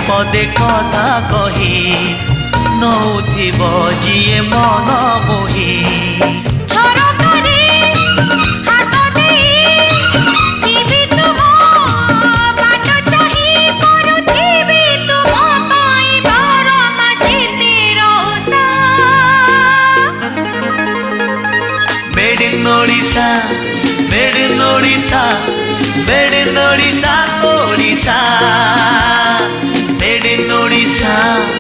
पदे कथा कही नौथिब जिए मन मोही Made in Odisha, made in Odisha, made in Odisha, Odisha, made in Odisha.